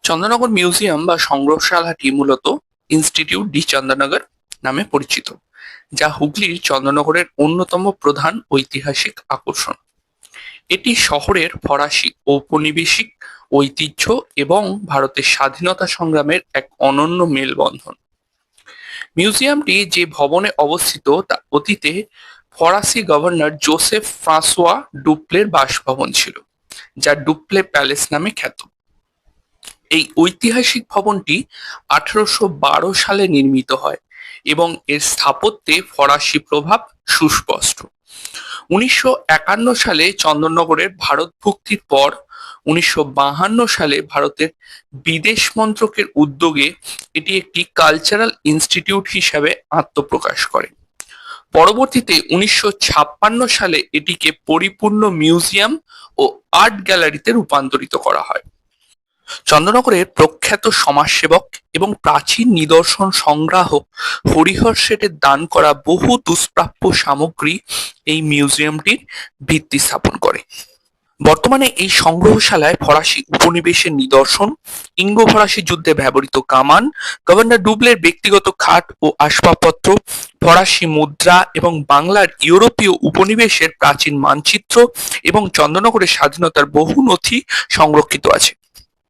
Chandannagar museum বা সংগ্রহশালাটি মূলত institute D Chandannagar নামে পরিচিত, যা হুগলির চন্দননগরের অন্যতম প্রধান ঐতিহাসিক আকর্ষণ। এটি শহরের ফরাসি ঔপনিবেশিক ঐতিহ্য এবং ভারতের স্বাধীনতা সংগ্রামের এক অনন্য মেলবন্ধন। মিউজিয়ামটি যে ভবনে অবস্থিত তা অতীতে ফরাসি গভর্নর জোসেফ ফ্রাঁসোয়া ডুপ্লের বাসভবন ছিল, যা ডুপ্লে প্যালেস নামে খ্যাত। এই ঐতিহাসিক ভবনটি 1812 সালে নির্মিত হয় এবং এর স্থাপত্যে ফরাসি প্রভাব সুস্পষ্ট। 1951 সালে চন্দননগরের ভারত ভুক্তির পর 1952 সালে ভারতের বিদেশ মন্ত্রকের উদ্যোগে এটি একটি কালচারাল ইনস্টিটিউট হিসাবে আত্মপ্রকাশ করে। পরবর্তীতে 1956 সালে এটিকে পরিপূর্ণ মিউজিয়াম ও আর্ট গ্যালারিতে রূপান্তরিত করা হয়। চন্দননগরের প্রখ্যাত সমাজসেবক এবং প্রাচীন নিদর্শন সংগ্রাহক হরিহর শেঠের দান করা বহু দুষ্প্রাপ্য সামগ্রী এই মিউজিয়ামটির ভিত্তি স্থাপন করে। বর্তমানে এই সংগ্রহশালায় ফরাসি উপনিবেশের নিদর্শন, ইঙ্গ ফরাসি যুদ্ধে ব্যবহৃত কামান, গভর্নর ডুপ্লের ব্যক্তিগত খাট ও আসবাবপত্র, ফরাসি মুদ্রা এবং বাংলার ইউরোপীয় উপনিবেশের প্রাচীন মানচিত্র এবং চন্দননগরের স্বাধীনতার বহু নথি সংরক্ষিত আছে।